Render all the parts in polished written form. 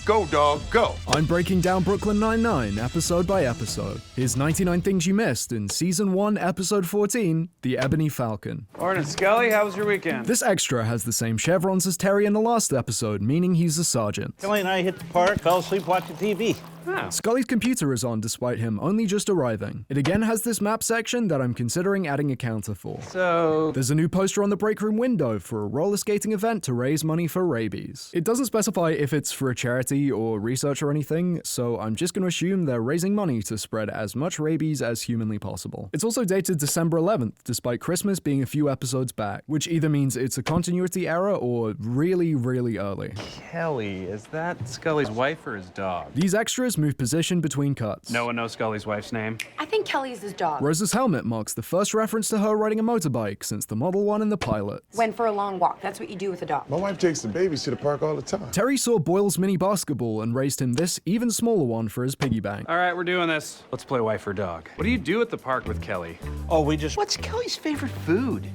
Go, dog, go. I'm breaking down Brooklyn Nine-Nine episode by episode. Here's 99 Things You Missed in Season 1, Episode 14, The Ebony Falcon. Morning, Scully. How was your weekend? This extra has the same chevrons as Terry in the last episode, meaning he's a sergeant. Kelly and I hit the park, fell asleep watching TV. Oh. Scully's computer is on despite him only just arriving. It again has this map section that I'm considering adding a counter for. So, There's a new poster on the break room window for a roller skating event to raise money for rabies. It doesn't specify if it's for a charity or research or anything, so I'm just gonna assume they're raising money to spread as much rabies as humanly possible. It's also dated December 11th, despite Christmas being a few episodes back, which either means it's a continuity error or really, really early. Kelly, is that Scully's wife or his dog? These extras move position between cuts. No one knows Scully's wife's name? I think Kelly's his dog. Rosa's helmet marks the first reference to her riding a motorbike since the Model 1 in the pilot. Went for a long walk. That's what you do with a dog. My wife takes the babies to the park all the time. Terry saw Boyle's mini basketball and raised him this even smaller one for his piggy bank. All right, we're doing this. Let's play wife or dog. What do you do at the park with Kelly? Oh, we just... What's Kelly's favorite food?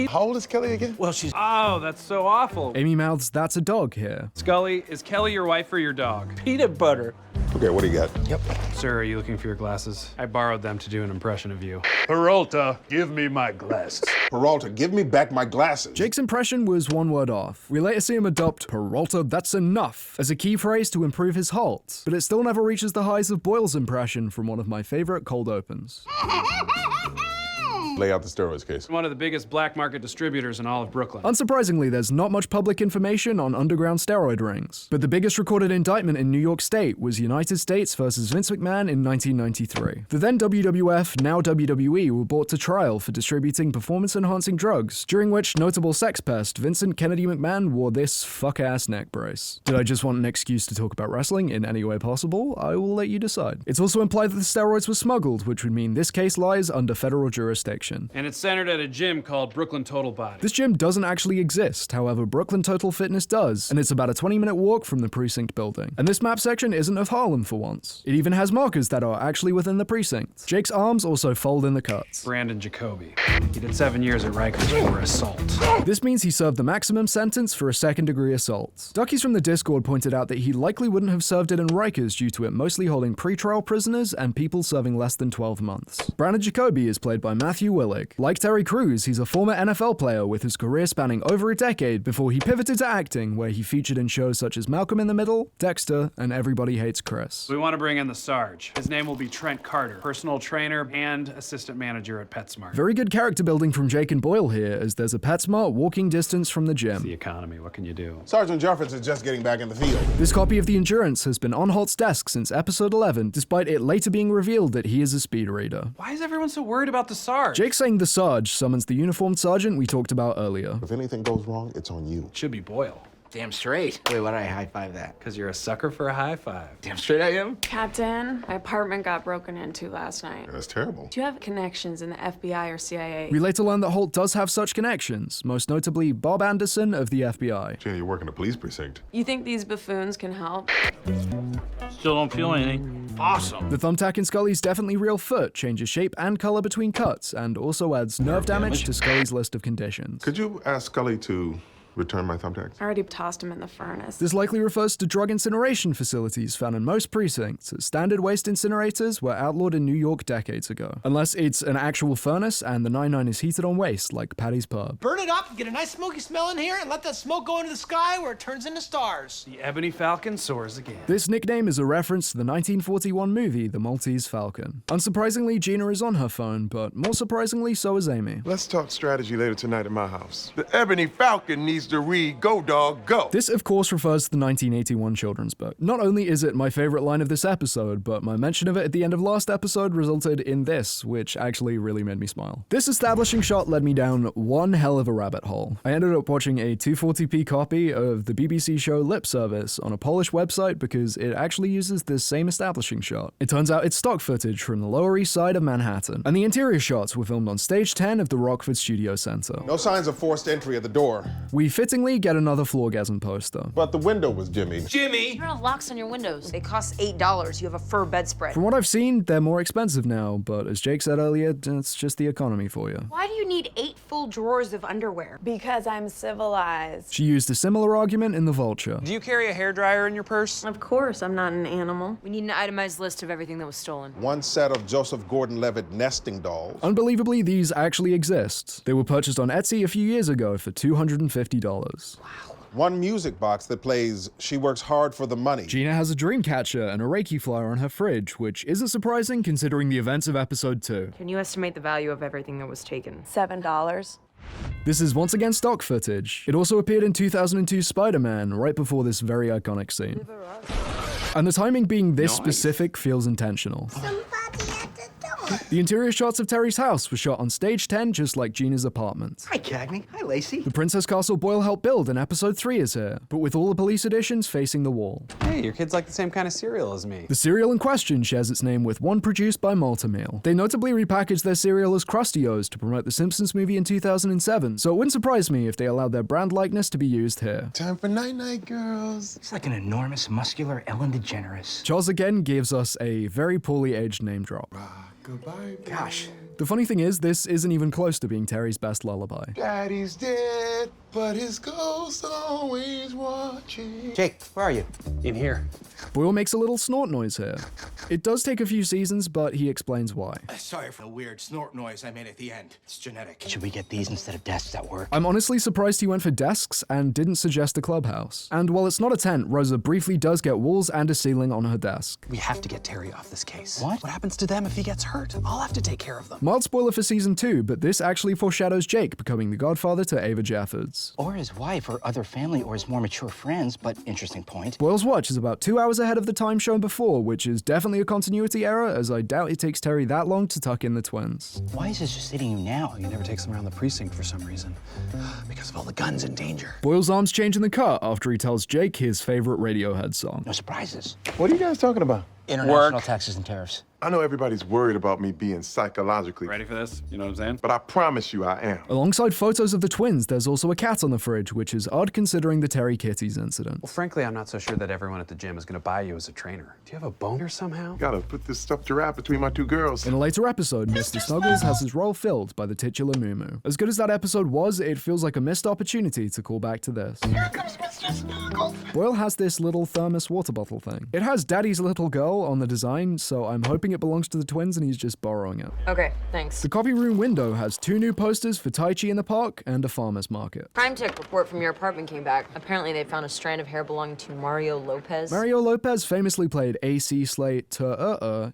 How old is Kelly again? Well, she's... Oh, that's so awful. Amy mouths, "That's a dog" here. Scully, is Kelly your wife or your dog? peanut butter. Okay, what do you got? Yep. Sir, are you looking for your glasses? I borrowed them to do an impression of you. Peralta, give me my glasses. Peralta, give me back my glasses. Jake's impression was one word off. We later see him adopt "Peralta, that's enough" as a key phrase to improve his halt, but it still never reaches the highs of Boyle's impression from one of my favorite cold opens. Lay out the steroids case. One of the biggest black market distributors in all of Brooklyn. Unsurprisingly, there's not much public information on underground steroid rings, but the biggest recorded indictment in New York State was United States versus Vince McMahon in 1993. The then WWF, now WWE, were brought to trial for distributing performance-enhancing drugs, during which notable sex pest Vincent Kennedy McMahon wore this fuck-ass neck brace. Did I just want an excuse to talk about wrestling in any way possible? I will let you decide. It's also implied that the steroids were smuggled, which would mean this case lies under federal jurisdiction. And it's centered at a gym called Brooklyn Total Body. This gym doesn't actually exist, however Brooklyn Total Fitness does, and it's about a 20-minute walk from the precinct building. And this map section isn't of Harlem for once. It even has markers that are actually within the precinct. Jake's arms also fold in the cuts. Brandon Jacoby. He did 7 years at Rikers for assault. This means he served the maximum sentence for a second-degree assault. Duckies from the Discord pointed out that he likely wouldn't have served it in Rikers due to it mostly holding pretrial prisoners and people serving less than 12 months. Brandon Jacoby is played by Matthew Willig. Like Terry Crews, he's a former NFL player with his career spanning over a decade before he pivoted to acting, where he featured in shows such as Malcolm in the Middle, Dexter, and Everybody Hates Chris. We want to bring in the Sarge. His name will be Trent Carter, personal trainer and assistant manager at PetSmart. Very good character building from Jake and Boyle here, as there's a PetSmart walking distance from the It's the gym. economy, what can you do? Sergeant Jeffords is just getting back in the field. This copy of the Endurance has been on Holt's desk since episode 11, despite it later being revealed that he is a speed reader. Why is everyone so worried about the Sarge? Jake saying the Sarge summons the uniformed sergeant we talked about earlier. If anything goes wrong, it's on you. Should be Boyle. Damn straight. Wait, why did I high-five that? Because you're a sucker for a high five. Damn straight I am? Captain, my apartment got broken into last night. That's terrible. Do you have connections in the FBI or CIA? We later learn that Holt does have such connections, most notably Bob Anderson of the FBI. Gina, you work in the police precinct. You think these buffoons can help? Still don't feel anything. Awesome. The thumbtack in Scully's definitely real foot changes shape and color between cuts, and also adds nerve damage to Scully's list of conditions. Could you ask Scully to return my thumbtacks? I already tossed him in the furnace. This likely refers to drug incineration facilities found in most precincts, as standard waste incinerators were outlawed in New York decades ago. Unless it's an actual furnace and the 99 is heated on waste, like Patty's Pub. Burn it up, get a nice smoky smell in here, and let that smoke go into the sky where it turns into stars. The Ebony Falcon soars again. This nickname is a reference to the 1941 movie The Maltese Falcon. Unsurprisingly, Gina is on her phone, but more surprisingly, so is Amy. Let's talk strategy later tonight at my house. The Ebony Falcon needs to read Go, Dog, Go. This, of course, refers to the 1981 children's book. Not only is it my favorite line of this episode, but my mention of it at the end of last episode resulted in this, which actually really made me smile. This establishing shot led me down one hell of a rabbit hole. I ended up watching a 240p copy of the BBC show Lip Service on a Polish website because it actually uses this same establishing shot. It turns out it's stock footage from the Lower East Side of Manhattan, and the interior shots were filmed on stage 10 of the Rockford Studio Center. No signs of forced entry at the door. We fittingly get another floorgasm poster. But the window was Jimmy. Jimmy! You don't have locks on your windows. They cost $8. You have a fur bedspread. From what I've seen, they're more expensive now, but as Jake said earlier, it's just the economy for you. Why do you need 8 full drawers of underwear? Because I'm civilized. She used a similar argument in The Vulture. Do you carry a hairdryer in your purse? Of course, I'm not an animal. We need an itemized list of everything that was stolen. One set of Joseph Gordon-Levitt nesting dolls. Unbelievably, these actually exist. They were purchased on Etsy a few years ago for $250. One music box that plays She Works Hard for the Money. Gina has a dream catcher and a Reiki flyer on her fridge, which isn't surprising considering the events of episode 2. Can you estimate the value of everything that was taken? $7. This is once again stock footage. It also appeared in 2002 Spider-Man, right before this very iconic scene. And the timing being this specific feels intentional. The interior shots of Terry's house were shot on stage 10, just like Gina's apartment. Hi, Cagney. Hi, Lacey. The Princess Castle Boyle helped build in episode 3 is here, but with all the police editions facing the wall. Hey, your kids like the same kind of cereal as me. The cereal in question shares its name with one produced by Malta-Meal. They notably repackaged their cereal as Krusty O's to promote the Simpsons movie in 2007, so it wouldn't surprise me if they allowed their brand likeness to be used here. Time for night-night, girls. It's like an enormous, muscular Ellen DeGeneres. Charles again gives us a very poorly aged name drop. Goodbye. Gosh. The funny thing is, this isn't even close to being Terry's best lullaby. Daddy's dead, but his ghost always watching. Jake, where are you? In here. Boyle makes a little snort noise here. It does take a few seasons, but he explains why. Sorry for the weird snort noise I made at the end. It's genetic. Should we get these instead of desks at work? I'm honestly surprised he went for desks and didn't suggest a clubhouse. And while it's not a tent, Rosa briefly does get walls and a ceiling on her desk. We have to get Terry off this case. What? What happens to them if he gets hurt? I'll have to take care of them. Mild spoiler for season 2, but this actually foreshadows Jake becoming the godfather to Ava Jeffords. Or his wife, or other family, or his more mature friends, but interesting point. Boyle's watch is about 2 hours ahead of the time shown before, which is definitely a continuity error, as I doubt it takes Terry that long to tuck in the twins. Why is this just hitting you now? He never takes them around the precinct for some reason. Because of all the guns in danger. Boyle's arms change in the cut after he tells Jake his favorite Radiohead song. No surprises. What are you guys talking about? International taxes and tariffs. I know everybody's worried about me being psychologically, Ready for this? You know what I'm saying? but I promise you I am. Alongside photos of the twins, there's also a cat on the fridge, which is odd considering the Terry Kitties incident. Well, frankly, I'm not so sure that everyone at the gym is going to buy you as a trainer. Do you have a boner somehow? Gotta put this stuffed giraffe between my two girls. In a later episode, Mr. Snuggles has his role filled by the titular Moo. As good as that episode was, it feels like a missed opportunity to call back to this. Here comes Mr. Snuggles. Boyle has this little thermos water bottle thing. It has Daddy's Little Girl on the design, so I'm hoping it belongs to the twins and he's just borrowing it. Okay, thanks. The copy room window has 2 new posters for Tai Chi in the park and a farmer's market. Crime tech report from your apartment came back. Apparently they found a strand of hair belonging to Mario Lopez. Mario Lopez famously played A.C. Slate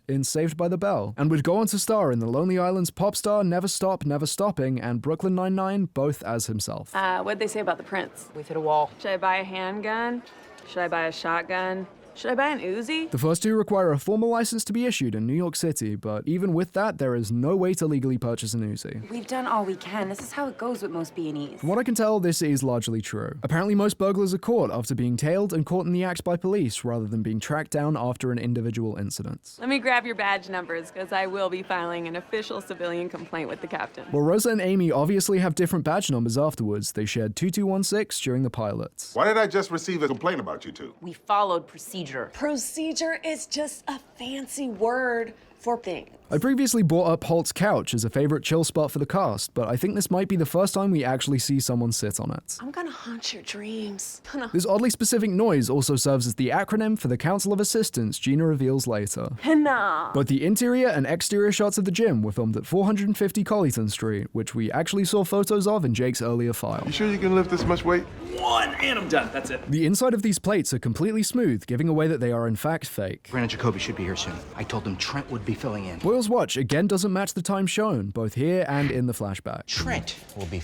in Saved by the Bell, and would go on to star in The Lonely Island's Pop Star, Never Stop, Never Stopping, and Brooklyn Nine-Nine, both as himself. What'd they say about the prince? We've hit a wall. Should I buy a handgun? Should I buy a shotgun? Should I buy an Uzi? The first 2 require a formal license to be issued in New York City, but even with that, there is no way to legally purchase an Uzi. We've done all we can. This is how it goes with most B&Es. From what I can tell, this is largely true. Apparently, most burglars are caught after being tailed and caught in the act by police, rather than being tracked down after an individual incident. Let me grab your badge numbers, because I will be filing an official civilian complaint with the captain. While Rosa and Amy obviously have different badge numbers afterwards, they shared 2216 during the pilot. Why did I just receive a complaint about you two? We followed procedure. Procedure is just a fancy word for things. I previously brought up Holt's couch as a favorite chill spot for the cast, but I think this might be the first time we actually see someone sit on it. I'm gonna haunt your dreams. This oddly specific noise also serves as the acronym for the Council of Assistants Gina reveals later. Nah. Both the interior and exterior shots of the gym were filmed at 450 Colleton Street, which we actually saw photos of in Jake's earlier file. You sure you can lift this much weight? 1, and I'm done. That's it. The inside of these plates are completely smooth, giving away that they are in fact fake. Brandon Jacoby should be here soon. I told him Trent would be filling in. Boyle's watch again doesn't match the time shown, both here and in the flashback. Trent will be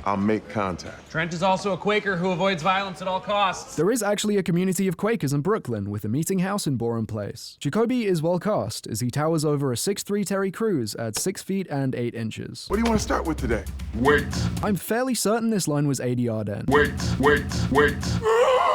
I'll make contact. Trent is also a Quaker who avoids violence at all costs. There is actually a community of Quakers in Brooklyn with a meeting house in Borum Place. Jacoby is well cast as he towers over a 6'3" Terry Crews at 6 feet and 8 inches. What do you want to start with today? Wait. I'm fairly certain this line was ADR'd in. Wait.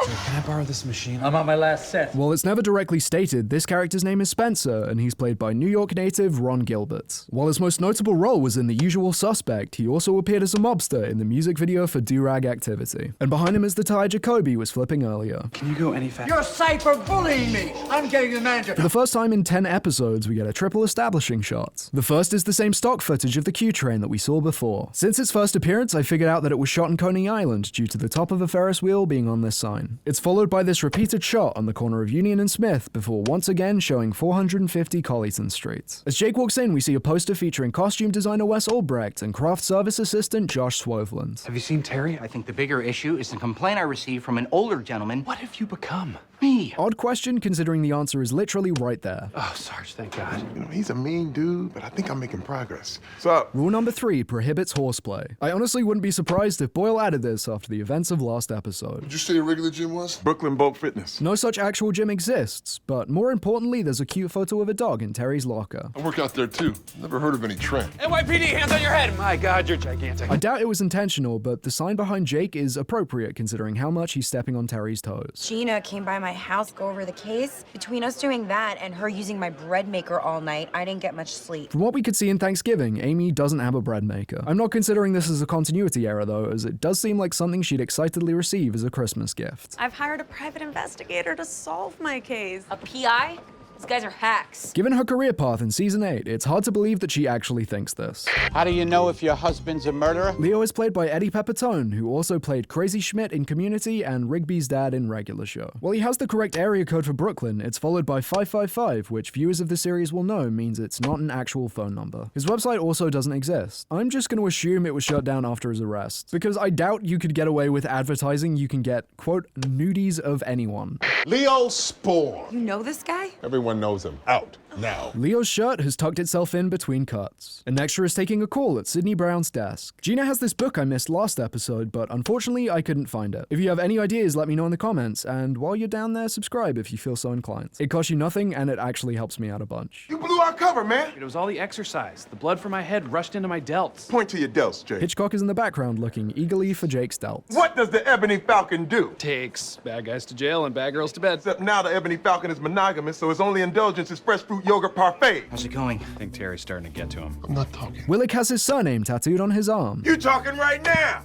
Can I borrow this machine? I'm on my last set. While it's never directly stated, this character's name is Spencer, and he's played by New York native Ron Gilbert. While his most notable role was in The Usual Suspect, he also appeared as a mobster in the music video for Do-Rag Activity. And behind him is the tire Jacoby was flipping earlier. Can you go any faster? You're cypher bullying me. I'm getting the manager. For the first time in 10 episodes, we get a triple establishing shot. The first is the same stock footage of the Q train that we saw before. Since its first appearance, I figured out that it was shot in Coney Island due to the top of a Ferris wheel being on this sign. It's followed by this repeated shot on the corner of Union and Smith before once again showing 450 Colleton Street. As Jake walks in, we see a poster featuring costume designer Wes Albrecht and craft service assistant Josh Swoveland. Have you seen Terry? I think the bigger issue is the complaint I received from an older gentleman. What have you become? Me. Odd question, considering the answer is literally right there. Oh, Sarge, thank God. You know, he's a mean dude, but I think I'm making progress. So, Rule number 3 prohibits horseplay. I honestly wouldn't be surprised if Boyle added this after the events of last episode. did you say your regular gym was? Brooklyn Bulk Fitness. No such actual gym exists, but more importantly, there's a cute photo of a dog in Terry's locker. I work out there too. Never heard of any Trent. NYPD, hands on your head! My God, you're gigantic. I doubt it was intentional, but the sign behind Jake is appropriate considering how much he's stepping on Terry's toes. Gina came by my house to go over the case. Between us doing that and her using my bread maker all night, I didn't get much sleep. From what we could see in Thanksgiving, Amy doesn't have a bread maker. I'm not considering this as a continuity error though, as it does seem like something she'd excitedly receive as a Christmas gift. I've hired a private investigator to solve my case. A PI? These guys are hacks. Given her career path in season 8, it's hard to believe that she actually thinks this. How do you know if your husband's a murderer? Leo is played by Eddie Pepitone, who also played Crazy Schmidt in Community and Rigby's dad in Regular Show. While he has the correct area code for Brooklyn, it's followed by 555, which viewers of the series will know means it's not an actual phone number. His website also doesn't exist. I'm just going to assume it was shut down after his arrest, because I doubt you could get away with advertising you can get, quote, nudies of anyone. Leo Spore. You know this guy? Everyone knows him. Out now. Leo's shirt has tucked itself in between cuts. An extra is taking a call at Sidney Brown's desk. Gina has this book I missed last episode, but unfortunately I couldn't find it. If you have any ideas, let me know in the comments, and while you're down there, subscribe if you feel so inclined. It costs you nothing, and it actually helps me out a bunch. You blew our cover, man. It was all the exercise. The blood from my head rushed into my delts. Point to your delts, Jake. Hitchcock is in the background looking eagerly for Jake's delts. What does the Ebony Falcon do? Takes bad guys to jail and bad girls to bed. Except now the Ebony Falcon is monogamous, so his only indulgence is fresh fruit yogurt parfait. How's it going? I think Terry's starting to get to him. I'm not talking. Willick has his surname tattooed on his arm. You talking right now?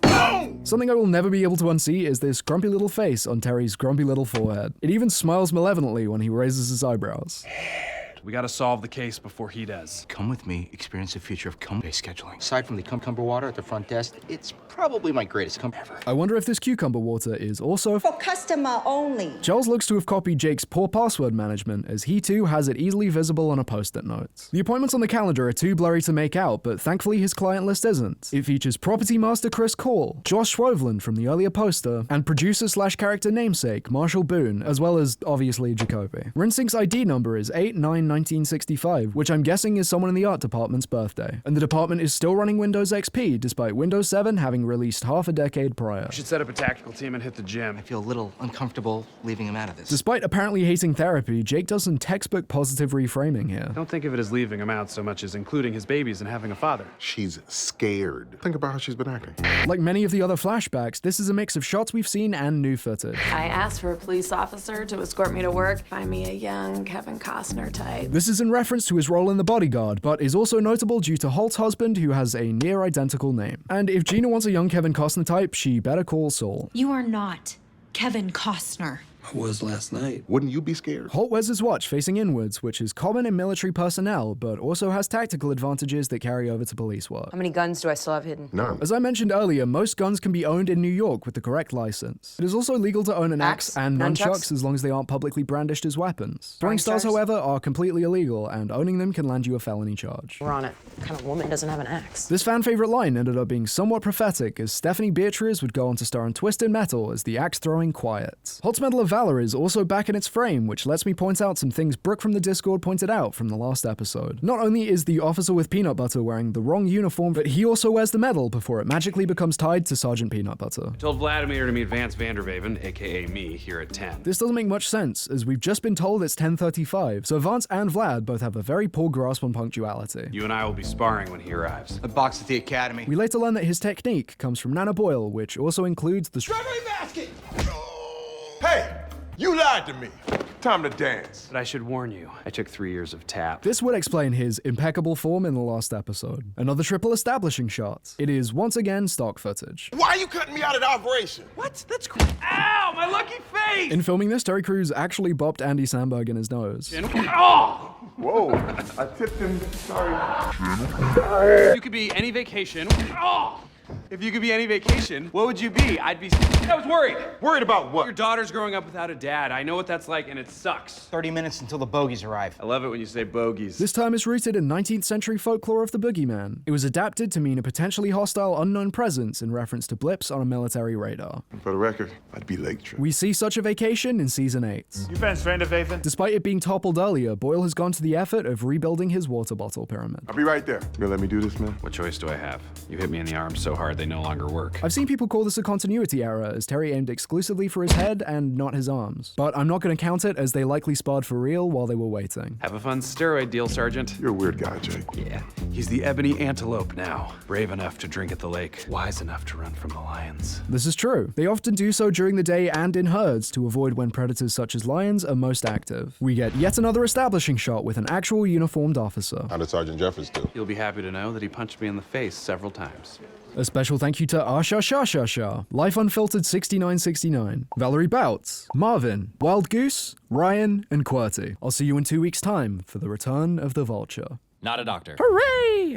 Boom! Something I will never be able to unsee is this grumpy little face on Terry's grumpy little forehead. It even smiles malevolently when he raises his eyebrows. We gotta solve the case before he does. Come with me, experience the future of cum-based scheduling. Aside from the cucumber water at the front desk, it's probably my greatest cum ever. I wonder if this cucumber water is also For customer only. Charles looks to have copied Jake's poor password management, as he too has it easily visible on a post-it note. The appointments on the calendar are too blurry to make out, but thankfully his client list isn't. It features property master Chris Call, Josh Swoveland from the earlier poster, and producer/character namesake Marshall Boone, as well as, obviously, Jacoby. Rinsink's ID number is 8/9/1965, which I'm guessing is someone in the art department's birthday. And the department is still running Windows XP, despite Windows 7 having released half a decade prior. We should set up a tactical team and hit the gym. I feel a little uncomfortable leaving him out of this. Despite apparently hating therapy, Jake does some textbook positive reframing here. Don't think of it as leaving him out so much as including his babies and having a father. She's scared. Think about how she's been acting. Like many of the other flashbacks, this is a mix of shots we've seen and new footage. I asked for a police officer to escort me to work, find me a young Kevin Costner type. This is in reference to his role in The Bodyguard, but is also notable due to Holt's husband, who has a near-identical name. And if Gina wants a young Kevin Costner type, she better call Saul. You are not Kevin Costner. I was last night. Wouldn't you be scared? Holt wears his watch facing inwards, which is common in military personnel, but also has tactical advantages that carry over to police work. How many guns do I still have hidden? None. As I mentioned earlier, most guns can be owned in New York with the correct license. It is also legal to own an axe and nunchucks as long as they aren't publicly brandished as weapons. Throwing stars, however, are completely illegal, and owning them can land you a felony charge. We're on it. What kind of woman doesn't have an axe? This fan-favorite line ended up being somewhat prophetic, as Stephanie Beatriz would go on to star in Twisted Metal as the axe-throwing Quiet. Holt's Medal of Valor is also back in its frame, which lets me point out some things Brooke from the Discord pointed out from the last episode. Not only is the officer with peanut butter wearing the wrong uniform, but he also wears the medal before it magically becomes tied to Sergeant Peanut Butter. I told Vladimir to meet Vance Vandervaven, aka me, here at 10. This doesn't make much sense, as we've just been told it's 10:35, so Vance and Vlad both have a very poor grasp on punctuality. You and I will be sparring when he arrives. A box at the academy. We later learn that his technique comes from Nana Boyle, which also includes the Struggling basket! Hey, you lied to me. Time to dance. But I should warn you, I took 3 years of tap. This would explain his impeccable form in the last episode. Another triple establishing shot. It is once again stock footage. Why are you cutting me out of the operation? What? That's cool. Ow, my lucky face! In filming this, Terry Crews actually bopped Andy Samberg in his nose. Oh! Whoa, I tipped him. Sorry. You could be any vacation. Oh! If you could be any vacation, what would you be? I was worried. Worried about what? Your daughter's growing up without a dad. I know what that's like, and it sucks. 30 minutes until the bogies arrive. I love it when you say bogeys. This term is rooted in 19th century folklore of the boogeyman. It was adapted to mean a potentially hostile unknown presence in reference to blips on a military radar. For the record, I'd be late trip. We see such a vacation in season 8. You best friend of Ethan? Despite it being toppled earlier, Boyle has gone to the effort of rebuilding his water bottle pyramid. I'll be right there. You gonna let me do this, man? What choice do I have? You hit me in the arm so hard they no longer work. I've seen people call this a continuity error, as Terry aimed exclusively for his head and not his arms. But I'm not going to count it, as they likely sparred for real while they were waiting. Have a fun steroid deal, Sergeant. You're a weird guy, Jake. Yeah, he's the Ebony antelope now. Brave enough to drink at the lake, wise enough to run from the lions. This is true. They often do so during the day and in herds to avoid when predators such as lions are most active. We get yet another establishing shot with an actual uniformed officer. How did Sergeant Jeffords do? You'll be happy to know that he punched me in the face several times. A special thank you to Asha Shasha Shah, Life Unfiltered 6969, Valerie Bouts, Marvin, Wild Goose, Ryan, and QWERTY. I'll see you in 2 weeks' time for the return of the Vulture. Not a doctor. Hooray!